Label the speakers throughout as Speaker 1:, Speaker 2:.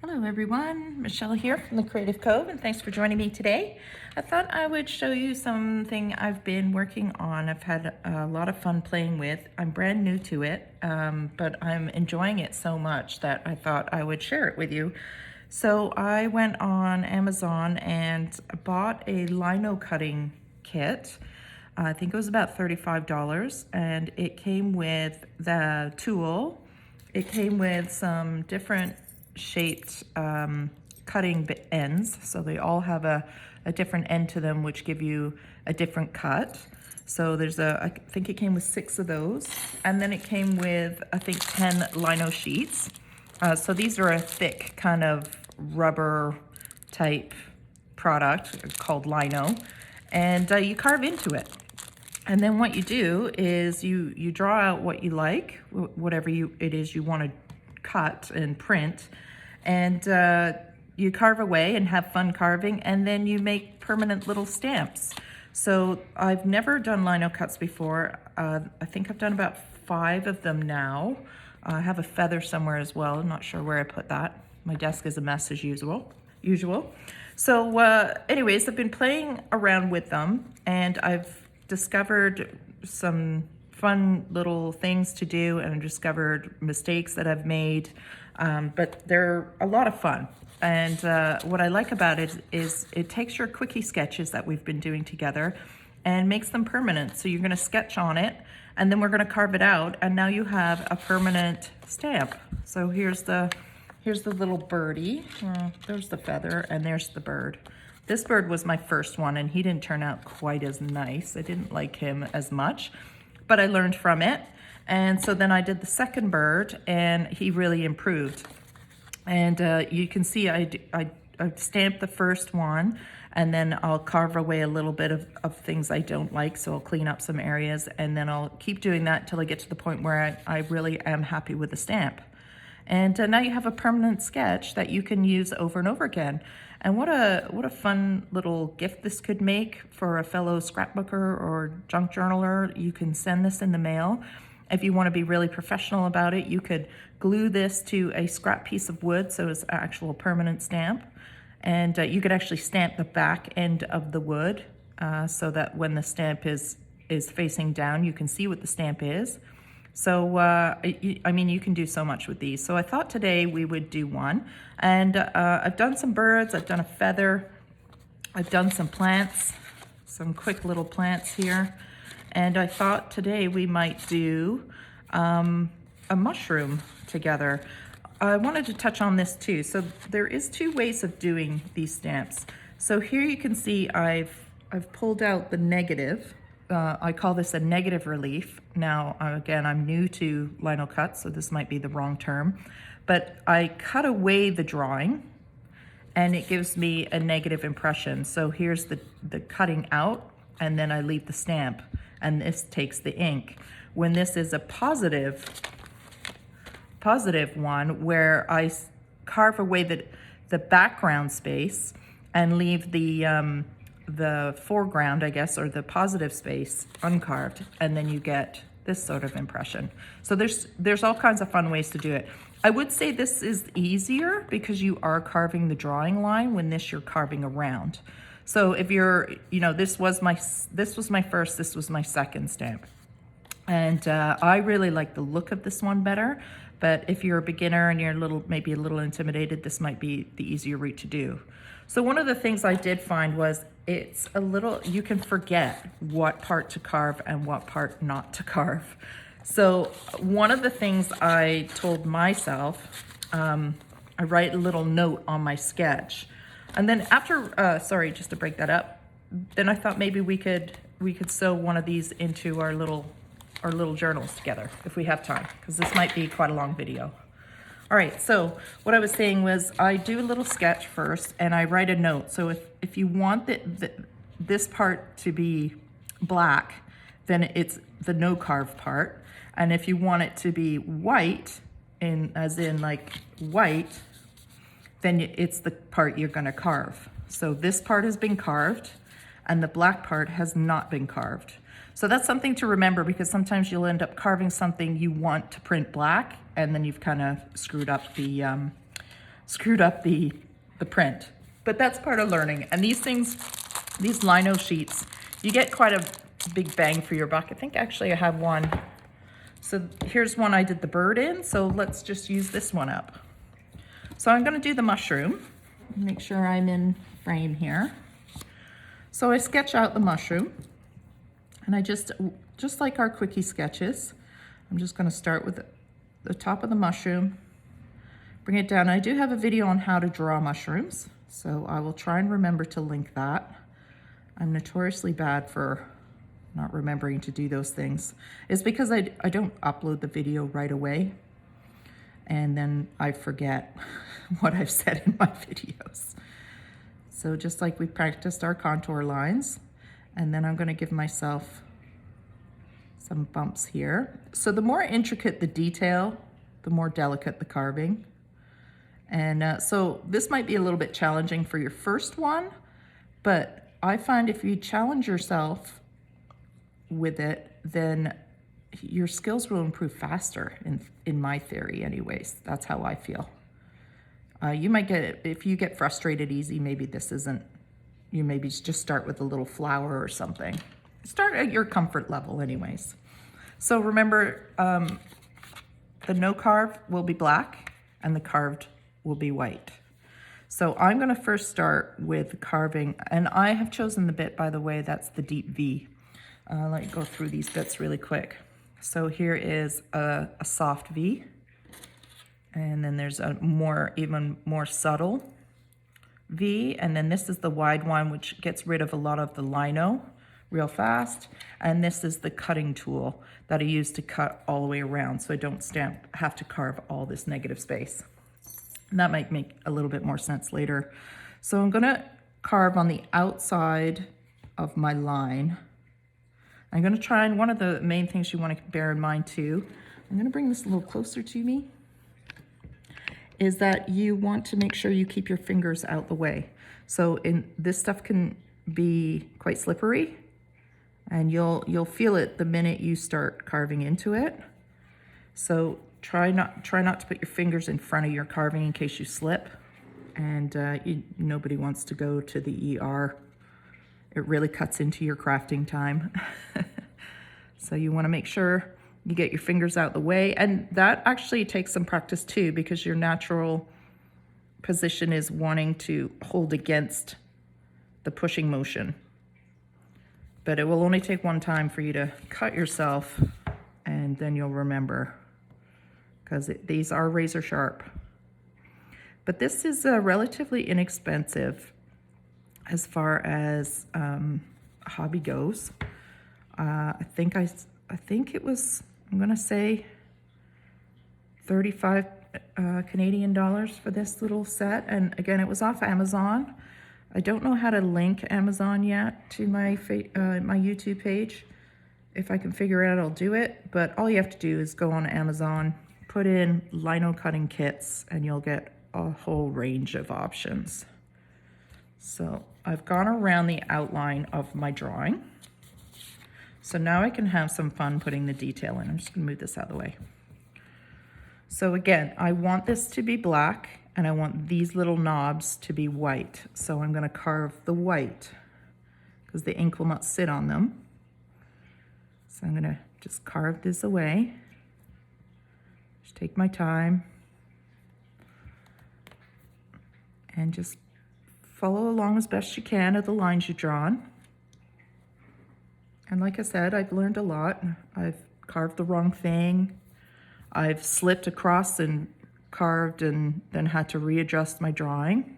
Speaker 1: Hello everyone, Michelle here from the Creative Cove, and thanks for joining me today. I thought I would show you something I've been working on. I've had a lot of fun playing with. I'm brand new to it, but I'm enjoying it so much that I thought I would share it with you. So I went on Amazon and bought a lino cutting kit. I think it was about $35, and it came with the tool. It came with some different shaped cutting ends, so they all have a different end to them, which give you a different cut. So there's I think it came with 6 of those, and then it came with I think 10 lino sheets. So these are a thick kind of rubber type product called lino, and you carve into it. And then what you do is you draw out what you like, whatever it is you want to cut and print, and you carve away and have fun carving, and then you make permanent little stamps. So I've never done lino cuts before. I think I've done about 5 of them now. I have a feather somewhere as well. I'm not sure where I put that. My desk is a mess as usual. So anyways, I've been playing around with them, and I've discovered some fun little things to do, and discovered mistakes that I've made, but they're a lot of fun. And what I like about it is it takes your quickie sketches that we've been doing together and makes them permanent. So you're going to sketch on it, and then we're going to carve it out, and now you have a permanent stamp. So here's the little birdie. There's the feather, and there's the bird. This bird was my first one, and he didn't turn out quite as nice. I didn't like him as much, but I learned from it. And so then I did the second bird, and he really improved. And you can see I stamped the first one, and then I'll carve away a little bit of things I don't like, so I'll clean up some areas, and then I'll keep doing that until I get to the point where I really am happy with the stamp. And now you have a permanent sketch that you can use over and over again. And what a fun little gift this could make for a fellow scrapbooker or junk journaler. You can send this in the mail. If you want to be really professional about it, you could glue this to a scrap piece of wood, so it's an actual permanent stamp. And you could actually stamp the back end of the wood so that when the stamp is facing down, you can see what the stamp is. So, I mean, you can do so much with these. So I thought today we would do one. And I've done some birds, I've done a feather, I've done some plants, some quick little plants here. And I thought today we might do a mushroom together. I wanted to touch on this too. So there is 2 ways of doing these stamps. So here you can see I've pulled out the negative. I call this a negative relief. Now, again, I'm new to lino cuts, so this might be the wrong term, but I cut away the drawing and it gives me a negative impression. So here's the cutting out, and then I leave the stamp, and this takes the ink. When this is a positive one, where I carve away the background space and leave the foreground, I guess, or the positive space uncarved, and then you get this sort of impression. So there's all kinds of fun ways to do it. I would say this is easier because you are carving the drawing line, when this you're carving around. So if you're, this was my first, this was my second stamp. And I really like the look of this one better, but if you're a beginner and you're maybe a little intimidated, this might be the easier route to do. So one of the things I did find was you can forget what part to carve and what part not to carve. So one of the things I told myself, I write a little note on my sketch. And then after, sorry, just to break that up, then I thought maybe we could sew one of these into our little journals together if we have time, because this might be quite a long video. All right, so what I was saying was I do a little sketch first, and I write a note. So if you want this part to be black, then it's the no carve part. And if you want it to be white, as in like white, then it's the part you're gonna carve. So this part has been carved, and the black part has not been carved. So that's something to remember, because sometimes you'll end up carving something you want to print black, and then you've kind of screwed up the screwed up the print. But that's part of learning. And these things, these lino sheets, you get quite a big bang for your buck. I think actually I have one. So here's one I did the bird in. So let's just use this one up. So I'm gonna do the mushroom. Make sure I'm in frame here. So I sketch out the mushroom, and I just like our quickie sketches, I'm just gonna start with the top of the mushroom, bring it down. I do have a video on how to draw mushrooms, so I will try and remember to link that. I'm notoriously bad for not remembering to do those things. It's because I don't upload the video right away, and then I forget what I've said in my videos. So just like we practiced our contour lines, and then I'm gonna give myself some bumps here. So the more intricate the detail, the more delicate the carving. And so this might be a little bit challenging for your first one, but I find if you challenge yourself with it, then your skills will improve faster, in my theory anyways. That's how I feel. You might get it, if you get frustrated easy, maybe this isn't, you maybe just start with a little flower or something. Start at your comfort level anyways. So remember, the no carve will be black and the carved will be white. So I'm gonna first start with carving, and I have chosen the bit, by the way, that's the deep V. Let me go through these bits really quick. So here is a soft V, and then there's a even more subtle V, and then this is the wide one, which gets rid of a lot of the lino real fast. And this is the cutting tool that I use to cut all the way around, so I don't have to carve all this negative space. And that might make a little bit more sense later. So I'm gonna carve on the outside of my line. I'm gonna try, and one of the main things you wanna bear in mind too, I'm gonna bring this a little closer to me, is that you want to make sure you keep your fingers out the way. So this stuff can be quite slippery, and you'll feel it the minute you start carving into it. So try not to put your fingers in front of your carving in case you slip, and nobody wants to go to the ER. It really cuts into your crafting time. So you want to make sure you get your fingers out the way, and that actually takes some practice too, because your natural position is wanting to hold against the pushing motion. But it will only take one time for you to cut yourself, and then you'll remember, because these are razor sharp. But this is relatively inexpensive as far as hobby goes. I think it was, I'm gonna say 35 Canadian dollars for this little set. And again, it was off Amazon. I don't know how to link Amazon yet to my YouTube page. If I can figure it out, I'll do it. But all you have to do is go on Amazon, put in lino cutting kits, and you'll get a whole range of options. So I've gone around the outline of my drawing. So now I can have some fun putting the detail in. I'm just gonna move this out of the way. So again, I want this to be black, and I want these little knobs to be white. So I'm gonna carve the white, because the ink will not sit on them. So I'm gonna just carve this away. Just take my time, and just follow along as best you can of the lines you've drawn. And like I said, I've learned a lot. I've carved the wrong thing. I've slipped across and carved and then had to readjust my drawing.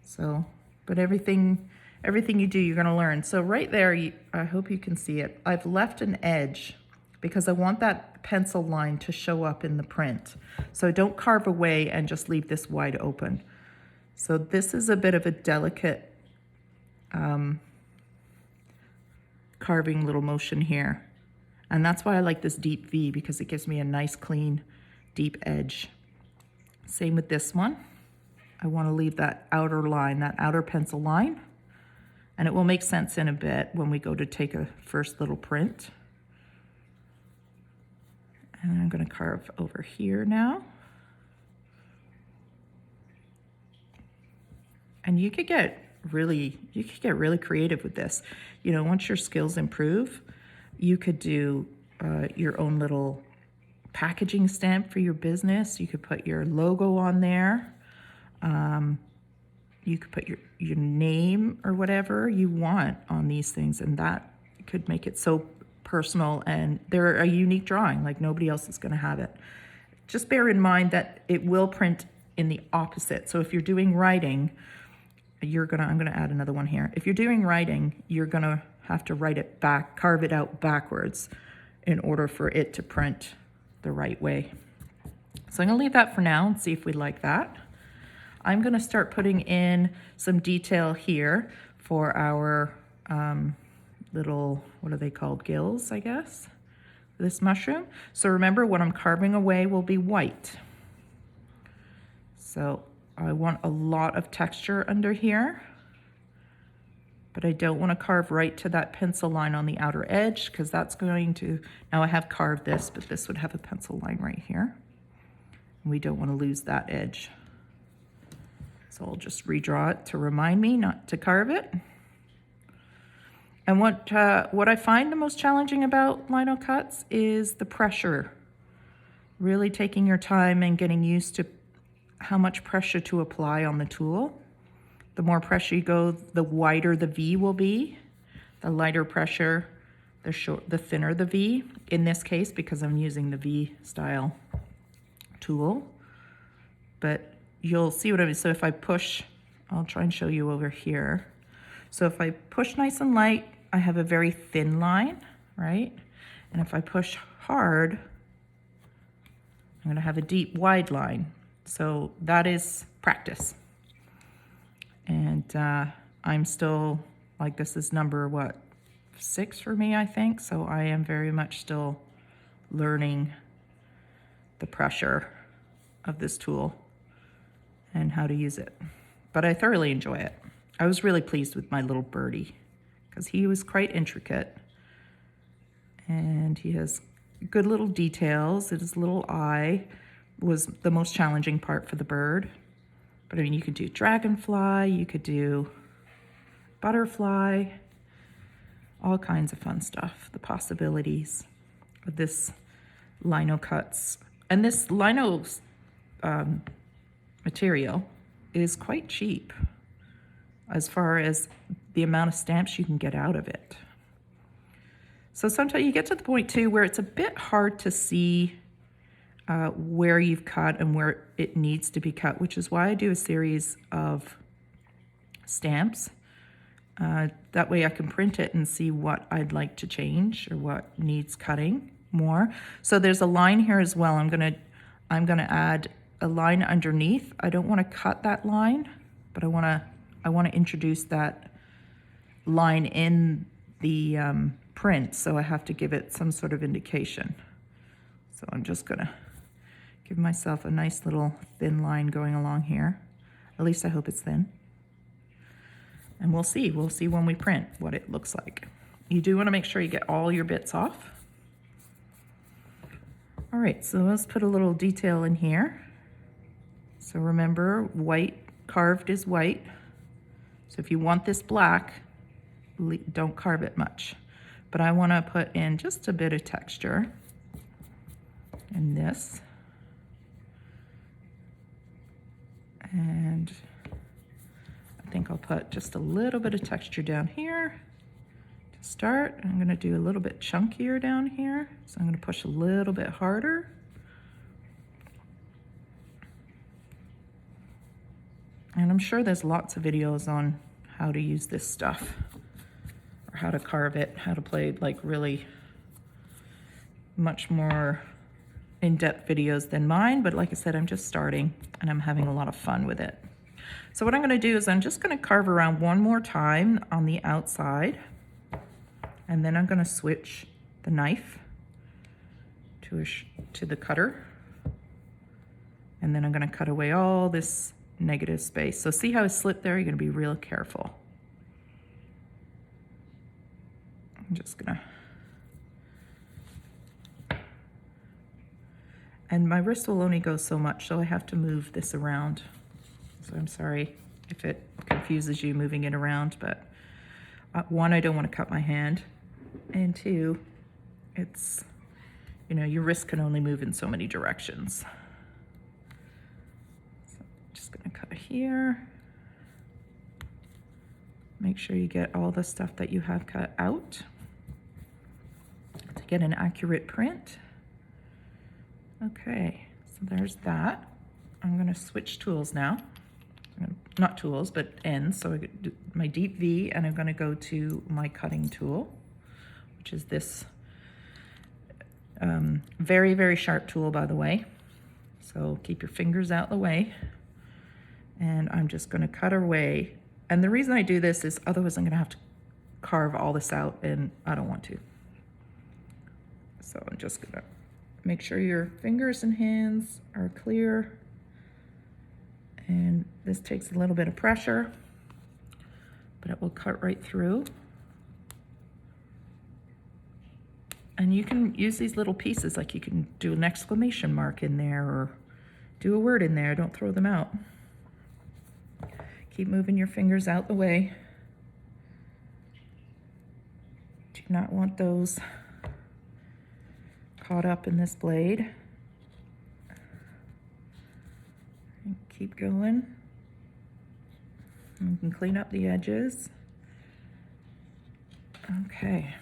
Speaker 1: So, but everything you do, you're gonna learn. So right there, I hope you can see it. I've left an edge because I want that pencil line to show up in the print. So don't carve away and just leave this wide open. So this is a bit of a delicate carving little motion here. And that's why I like this deep V, because it gives me a nice clean deep edge. Same with this one. I want to leave that outer line, that outer pencil line, and it will make sense in a bit when we go to take a first little print. And I'm going to carve over here now. And you could get really creative with this. You know, once your skills improve, you could do your own little packaging stamp for your business. You could put your logo on there. You could put your name or whatever you want on these things, and that could make it so personal, and they're a unique drawing, like nobody else is going to have it. Just bear in mind that it will print in the opposite. So if you're doing writing, I'm gonna add another one here. If you're doing writing, you're gonna have to write it back, carve it out backwards in order for it to print the right way. So I'm gonna leave that for now and see if we like that. I'm gonna start putting in some detail here for our little, what are they called? Gills, I guess, this mushroom. So remember, what I'm carving away will be white. So I want a lot of texture under here, but I don't want to carve right to that pencil line on the outer edge, because that's going to, now I have carved this, but this would have a pencil line right here. And we don't want to lose that edge. So I'll just redraw it to remind me not to carve it. And what I find the most challenging about lino cuts is the pressure. Really taking your time and getting used to how much pressure to apply on the tool. The more pressure you go, the wider the V will be. The lighter pressure, the thinner the V. In this case, because I'm using the V style tool. But you'll see what I mean. So if I push, I'll try and show you over here. So if I push nice and light, I have a very thin line, right? And if I push hard, I'm gonna have a deep, wide line. So that is practice. And I'm still, like, this is number, what, 6 for me, I think. So I am very much still learning the pressure of this tool and how to use it. But I thoroughly enjoy it. I was really pleased with my little birdie because he was quite intricate. And he has good little details. His little eye was the most challenging part for the bird. But I mean, you could do dragonfly, you could do butterfly, all kinds of fun stuff. The possibilities of this lino cuts. And this lino material is quite cheap as far as the amount of stamps you can get out of it. So sometimes you get to the point too where it's a bit hard to see where you've cut and where it needs to be cut, which is why I do a series of stamps. That way I can print it and see what I'd like to change or what needs cutting more. So there's a line here as well. I'm gonna add a line underneath. I don't want to cut that line, but I want to introduce that line in the print, so I have to give it some sort of indication. So I'm just gonna give myself a nice little thin line going along here. At least I hope it's thin. And we'll see when we print what it looks like. You do want to make sure you get all your bits off. All right, so let's put a little detail in here. So remember, white carved is white. So if you want this black, don't carve it much. But I want to put in just a bit of texture in this. And I think I'll put just a little bit of texture down here to start. I'm going to do a little bit chunkier down here. So I'm going to push a little bit harder. And I'm sure there's lots of videos on how to use this stuff, or how to carve it, how to play, like, really much more in-depth videos than mine. But like I said, I'm just starting and I'm having a lot of fun with it. So what I'm going to do is I'm just going to carve around one more time on the outside, and then I'm going to switch the knife to the cutter, and then I'm going to cut away all this negative space. So see how I slipped there? You're going to be real careful. I'm just going to, and my wrist will only go so much, so I have to move this around. So I'm sorry if it confuses you moving it around, but one, I don't want to cut my hand, and two, it's, you know, your wrist can only move in so many directions. So I'm just gonna cut here. Make sure you get all the stuff that you have cut out to get an accurate print. Okay, so there's that. I'm gonna switch tools now. Not tools, but ends. So I do my deep V, and I'm gonna go to my cutting tool, which is this very, very sharp tool, by the way. So keep your fingers out of the way. And I'm just gonna cut away. And the reason I do this is otherwise I'm gonna have to carve all this out, and I don't want to. So I'm just gonna make sure your fingers and hands are clear. And this takes a little bit of pressure, but it will cut right through. And you can use these little pieces, like you can do an exclamation mark in there or do a word in there, don't throw them out. Keep moving your fingers out the way. Do not want those caught up in this blade. And keep going. You can clean up the edges. Okay.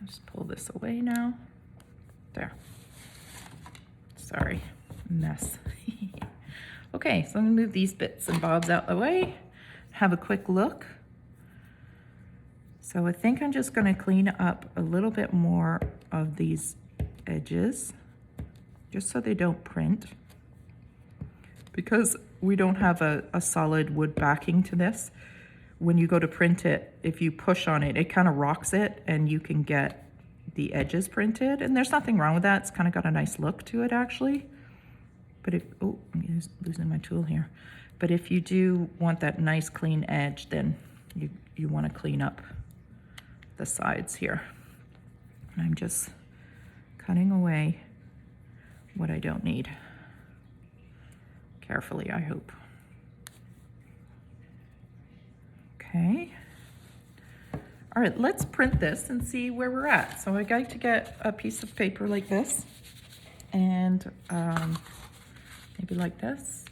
Speaker 1: I'll just pull this away now. There. Sorry, mess. Okay, so I'm gonna move these bits and bobs out the way, have a quick look. So I think I'm just gonna clean up a little bit more of these edges, just so they don't print. Because we don't have a solid wood backing to this, when you go to print it, if you push on it, it kind of rocks it, and you can get the edges printed. And there's nothing wrong with that. It's kind of got a nice look to it, actually. But if, oh, I'm losing my tool here. But if you do want that nice clean edge, then you want to clean up the sides here. And I'm just cutting away what I don't need. Carefully, I hope. Okay. All right, let's print this and see where we're at. So I like to get a piece of paper like this, and maybe like this.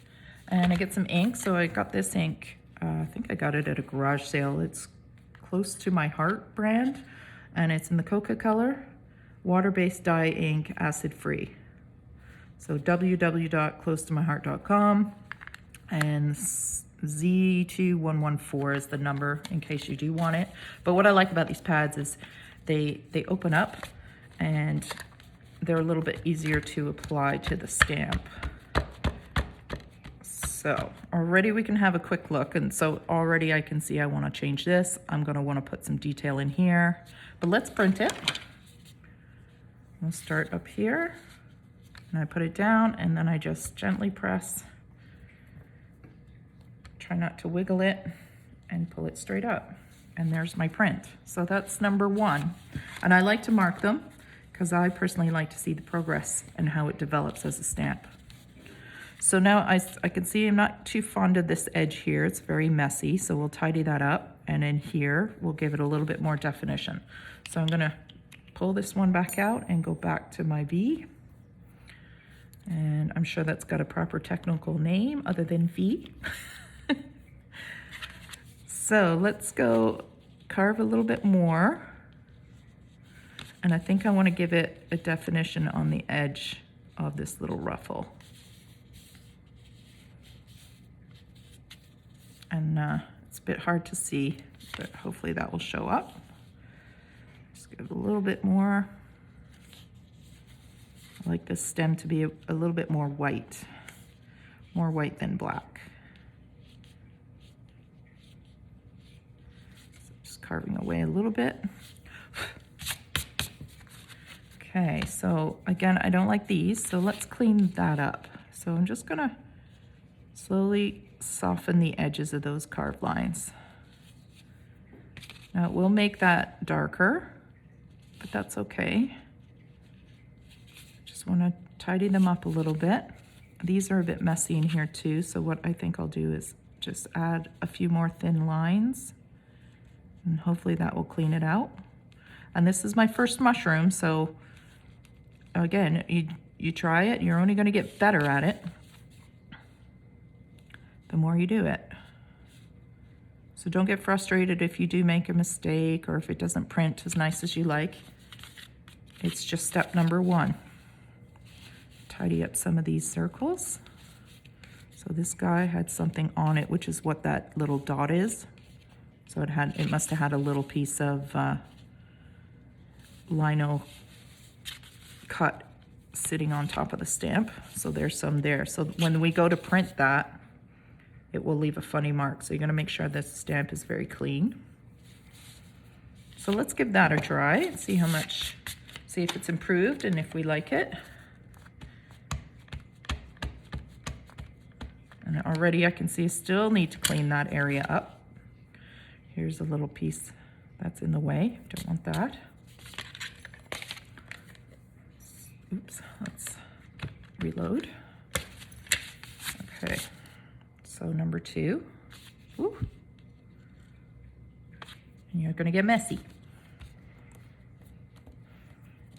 Speaker 1: And I get some ink. So I got this ink. I think I got it at a garage sale. It's Close to My Heart brand, and it's in the coca color, water-based dye ink, acid-free. So www.closetomyheart.com, and Z2114 is the number in case you do want it. But what I like about these pads is they open up, and they're a little bit easier to apply to the stamp. So already we can have a quick look, and so already I can see I want to change this. I'm going to want to put some detail in here, but let's print it. We'll start up here, and I put it down, and then I just gently press. Try not to wiggle it, and pull it straight up. And there's my print. So that's number one. And I like to mark them because I personally like to see the progress and how it develops as a stamp. So now I can see I'm not too fond of this edge here. It's very messy, so we'll tidy that up. And in here, we'll give it a little bit more definition. So I'm gonna pull this one back out and go back to my V. And I'm sure that's got a proper technical name other than V. So let's go carve a little bit more. And I think I want to give it a definition on the edge of this little ruffle. And it's a bit hard to see, but hopefully that will show up. Just give it a little bit more. I like this stem to be a little bit more white than black. So just carving away a little bit. Okay, so again, I don't like these, so let's clean that up. So I'm just gonna slowly soften the edges of those carved lines. Now it will make that darker, but that's okay. Just want to tidy them up a little bit. these are a bit messy in here too, so what I think I'll do is just add a few more thin lines, and hopefully that will clean it out. And this is my first mushroom, so again, you try it, you're only going to get better at it the more you do it. So don't get frustrated if you do make a mistake or if it doesn't print as nice as you like. It's just step number one. Tidy up some of these circles. So this guy had something on it, which is what that little dot is. So it must have had a little piece of lino cut sitting on top of the stamp. So there's some there. So when we go to print that, it will leave a funny mark. So you're gonna make sure this stamp is very clean. So let's give that a try and see if it's improved and if we like it. And already I can see I still need to clean that area up. Here's a little piece that's in the way. Don't want that. Oops, let's reload. Okay, so number 2. Ooh. And you're gonna get messy.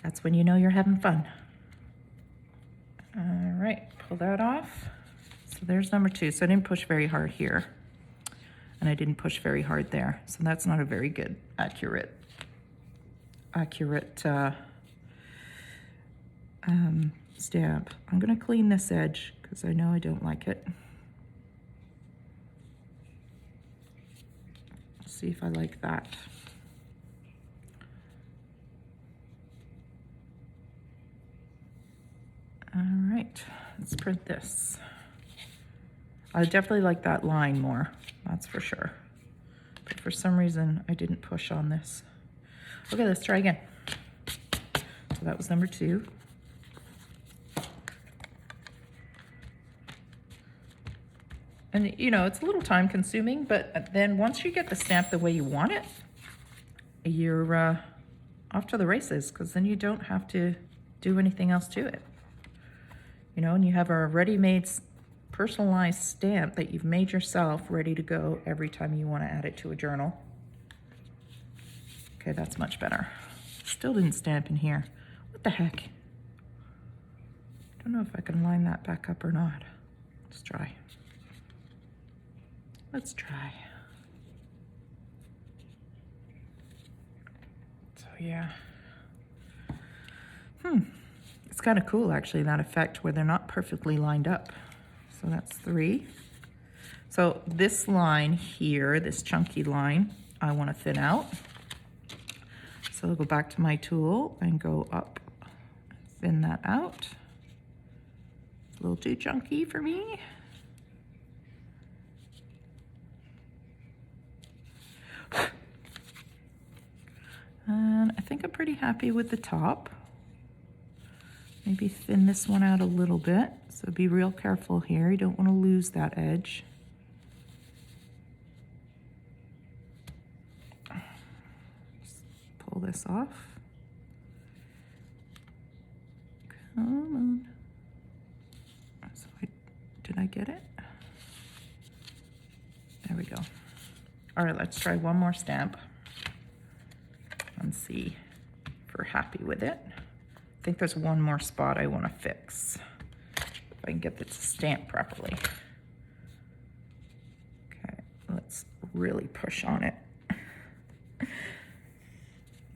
Speaker 1: That's when you know you're having fun. All right, pull that off. So there's number 2. So I didn't push very hard here, and I didn't push very hard there. So that's not a very good, accurate stamp. I'm gonna clean this edge because I know I don't like it. Let's see if I like that. All right, let's print this. I definitely like that line more, that's for sure. But for some reason, I didn't push on this. Okay, let's try again. So that was number 2. And you know, it's a little time consuming, but then once you get the stamp the way you want it, you're off to the races, because then you don't have to do anything else to it. You know, and you have a ready-made personalized stamp that you've made yourself, ready to go every time you want to add it to a journal. Okay, that's much better. Still didn't stamp in here. What the heck? Don't know if I can line that back up or not. Let's try. Let's try. So yeah. It's kind of cool actually, that effect where they're not perfectly lined up. So that's 3. So this line here, this chunky line, I want to thin out. So I'll go back to my tool and go up, thin that out. It's a little too chunky for me. And I think I'm pretty happy with the top. Maybe thin this one out a little bit. So be real careful here. You don't want to lose that edge. Just pull this off. Come on. So did I get it? There we go. All right, let's try one more stamp and see if we're happy with it. I think there's one more spot I want to fix, if I can get this stamped properly. Okay, let's really push on it.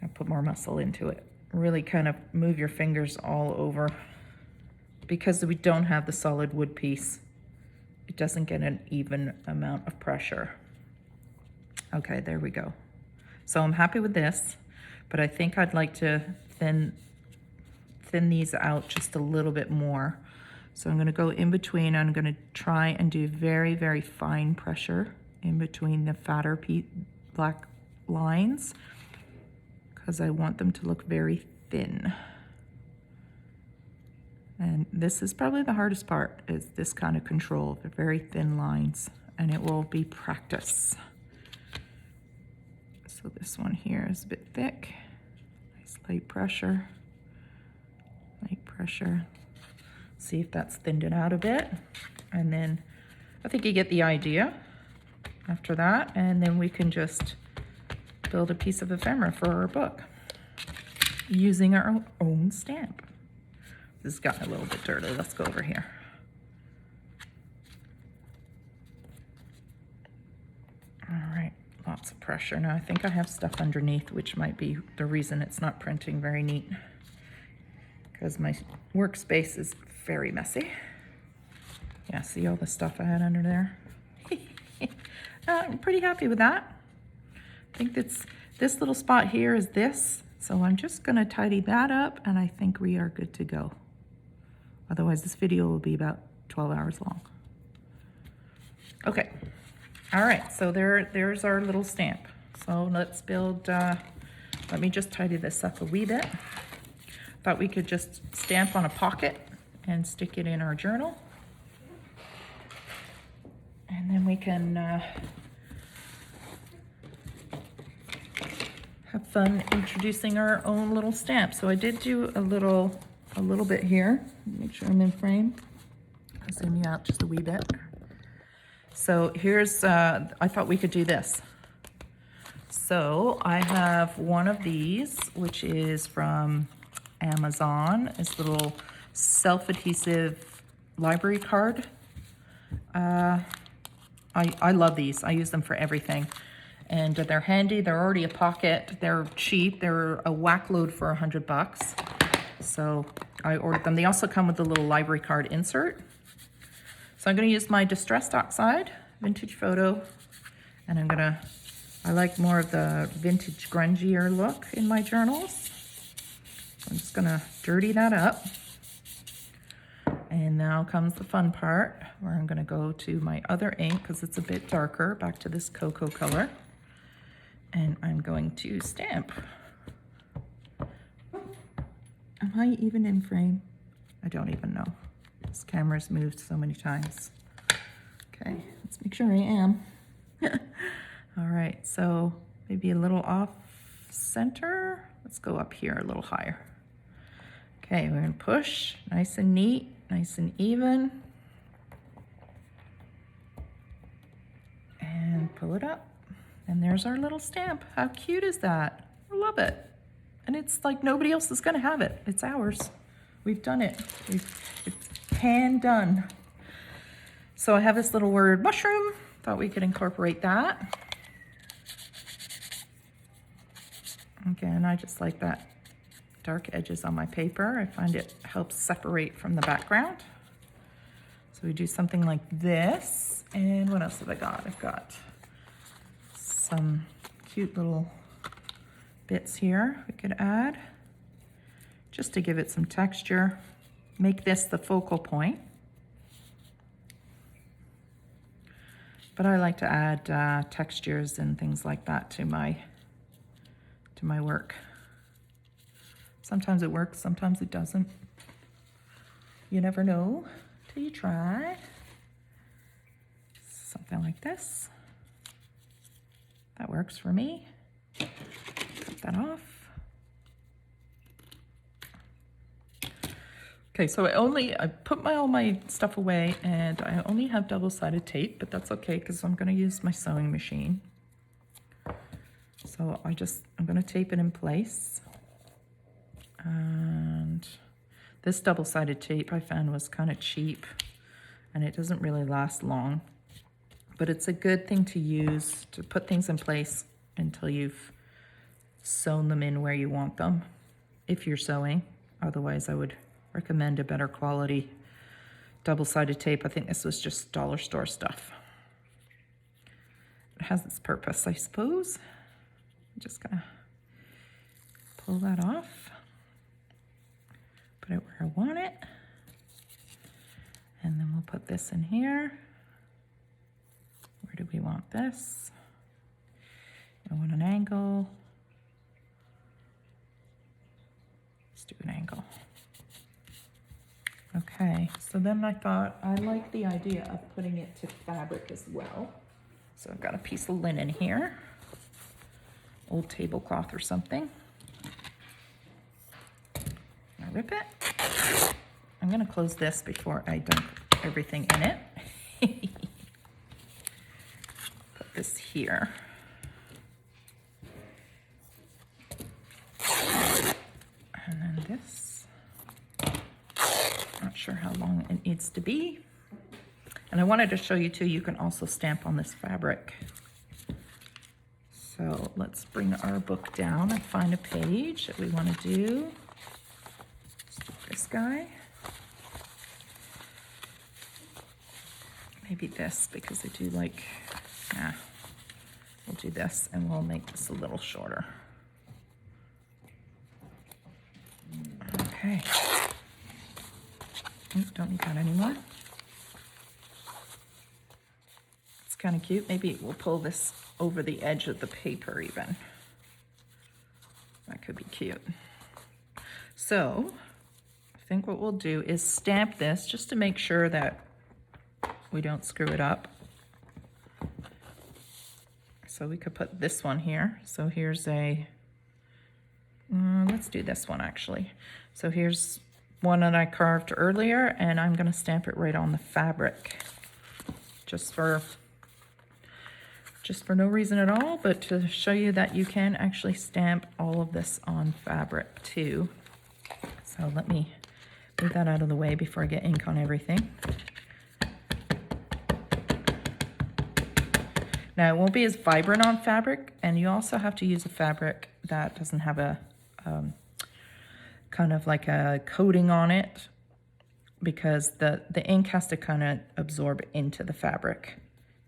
Speaker 1: I'll put more muscle into it. Really kind of move your fingers all over. Because we don't have the solid wood piece, it doesn't get an even amount of pressure. Okay, there we go. So I'm happy with this, but I think I'd like to thin these out just a little bit more. So I'm going to go in between. I'm going to try and do very, very fine pressure in between the fatter black lines, because I want them to look very thin. And this is probably the hardest part, is this kind of control, the very thin lines, and it will be practice. So this one here is a bit thick. Nice light pressure. Light pressure. See if that's thinned it out a bit. And then I think you get the idea after that. And then we can just build a piece of ephemera for our book using our own stamp. This has gotten a little bit dirty. Let's go over here. All right, lots of pressure. Now I think I have stuff underneath, which might be the reason it's not printing very neat, because my workspace is very messy. Yeah, see all the stuff I had under there? I'm pretty happy with that. I think this little spot here is this, so I'm just gonna tidy that up, and I think we are good to go. Otherwise, this video will be about 12 hours long. Okay, all right, so there's our little stamp. So let's build, let me just tidy this up a wee bit. Thought we could just stamp on a pocket and stick it in our journal. And then we can have fun introducing our own little stamp. So I did do a little bit here. Make sure I'm in frame. I'll zoom you out just a wee bit. So here's, I thought we could do this. So I have one of these, which is from Amazon. It's a little self-adhesive library card. I love these. I use them for everything. And they're handy. They're already a pocket. They're cheap. They're a whack load for $100. So I ordered them. They also come with a little library card insert. So I'm going to use my Distressed Oxide Vintage Photo. And I like more of the vintage grungier look in my journals. So I'm just going to dirty that up. And now comes the fun part, where I'm going to go to my other ink because it's a bit darker, back to this cocoa color. And I'm going to stamp. Am I even in frame? I don't even know. This camera's moved so many times. Okay, let's make sure I am. All right, so maybe a little off center. Let's go up here a little higher. Okay, we're gonna push, nice and neat, nice and even. And pull it up. And there's our little stamp. How cute is that? I love it. And it's like nobody else is gonna have it. It's ours. We've done it. It's hand done. So I have this little word mushroom. Thought we could incorporate that. Again, I just like that dark edges on my paper. I find it helps separate from the background. So we do something like this. And what else have I got? I've got some cute little bits here we could add just to give it some texture. Make this the focal point. But I like to add textures and things like that to my work. Sometimes it works, sometimes it doesn't. You never know till you try. Something like this. That works for me. Cut that off. Okay, so I put all my stuff away, and I only have double-sided tape, but that's okay because I'm going to use my sewing machine. So I'm going to tape it in place. And this double-sided tape I found was kind of cheap, and it doesn't really last long. But it's a good thing to use to put things in place until you've sewn them in where you want them, if you're sewing. Otherwise, I would recommend a better quality double-sided tape. I think this was just dollar store stuff. It has its purpose, I suppose. I'm just gonna pull that off, put it where I want it, and then we'll put this in here. Where do we want this? I want an angle. Let's do an angle. Okay, so then I thought I like the idea of putting it to fabric as well. So I've got a piece of linen here, old tablecloth or something. I rip it. I'm gonna close this before I dump everything in it. Put this here. And then this. Not sure how long it needs to be. And I wanted to show you too, you can also stamp on this fabric. So let's bring our book down and find a page that we want to do. This guy. Maybe this, because I do like, yeah, we'll do this and we'll make this a little shorter. Okay. Don't need that anymore. It's kind of cute. Maybe we'll pull this over the edge of the paper even. That could be cute. So I think what we'll do is stamp this just to make sure that we don't screw it up. So we could put this one here. So here's a, let's do this one actually. So here's one that I carved earlier, and I'm gonna stamp it right on the fabric. Just for no reason at all, but to show you that you can actually stamp all of this on fabric too. So let me move that out of the way before I get ink on everything. Now it won't be as vibrant on fabric, and you also have to use a fabric that doesn't have a kind of like a coating on it, because the ink has to kind of absorb into the fabric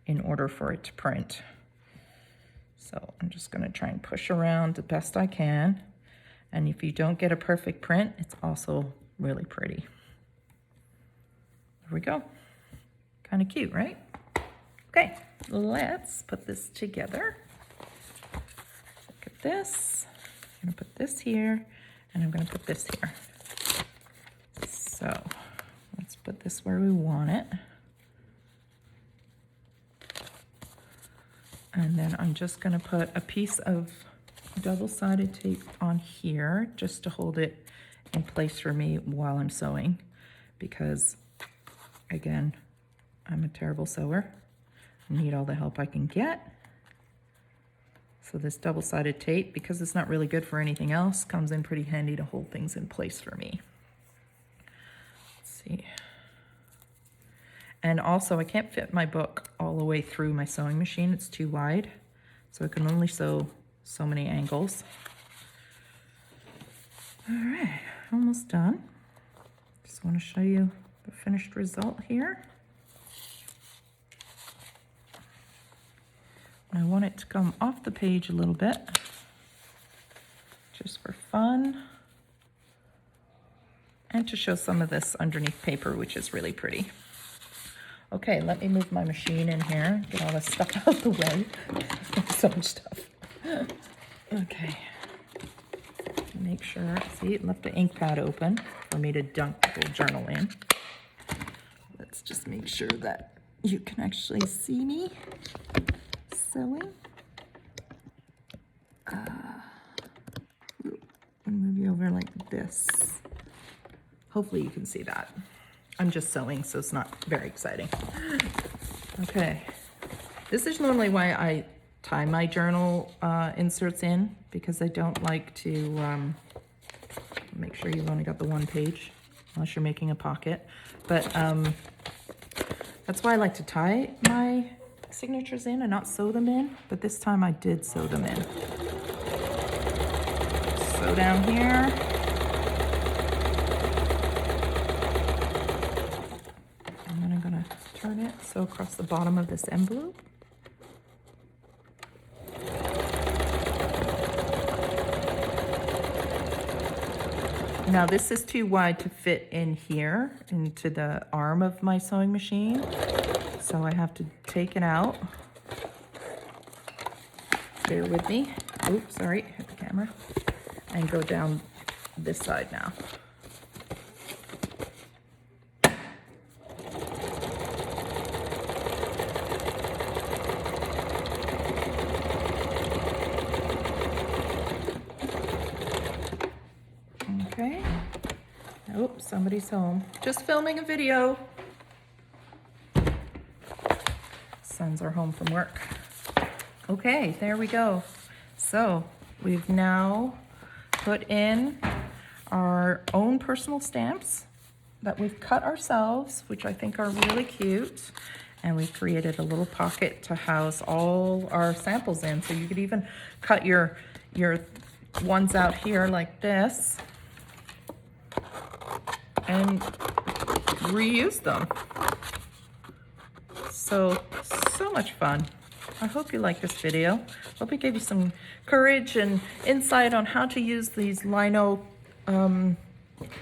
Speaker 1: in order for it to print. So I'm just going to try and push around the best I can. And if you don't get a perfect print, it's also really pretty. There we go. Kind of cute, right? Okay, let's put this together. Look at this. I'm going to put this here, and I'm going to put this here. So let's put this where we want it. And then I'm just going to put a piece of double-sided tape on here just to hold it in place for me while I'm sewing, because again, I'm a terrible sewer. I need all the help I can get. So this double-sided tape, because it's not really good for anything else, comes in pretty handy to hold things in place for me. Let's see. And also, I can't fit my book all the way through my sewing machine. It's too wide, so I can only sew so many angles. All right, almost done. Just want to show you the finished result here. I want it to come off the page a little bit, just for fun, and to show some of this underneath paper, which is really pretty. Okay, let me move my machine in here, get all this stuff out the way. So much stuff. Okay, make sure, see, it left the ink pad open for me to dunk the whole journal in. Let's just make sure that you can actually see me sewing. Move you over like this. Hopefully you can see that. I'm just sewing, so it's not very exciting. Okay, this is normally why I tie my journal inserts in, because I don't like to make sure you've only got the one page, unless you're making a pocket. But that's why I like to tie my signatures in and not sew them in, but this time I did sew them in. Sew down here. And then I'm gonna turn it, sew across the bottom of this envelope. Now this is too wide to fit in here into the arm of my sewing machine, so I have to take it out. Bear with me. Oops, sorry, hit the camera. And go down this side now. Okay. Oops, Somebody's home. Just filming a video. Sons are home from work. Okay, there we go. So we've now put in our own personal stamps that we've cut ourselves, which I think are really cute. And we created a little pocket to house all our samples in. So you could even cut your ones out here like this and reuse them. So much fun. I hope you like this video. Hope it gave you some courage and insight on how to use these Lino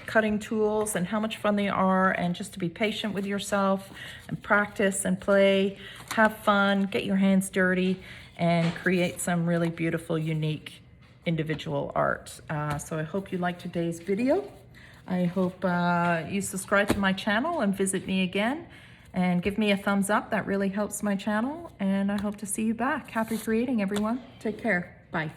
Speaker 1: cutting tools and how much fun they are, and just to be patient with yourself and practice and play, have fun, get your hands dirty, and create some really beautiful, unique, individual art. So I hope you liked today's video. I hope you subscribe to my channel and visit me again, and give me a thumbs up. That really helps my channel, and I hope to see you back. Happy creating, everyone. Take care. Bye.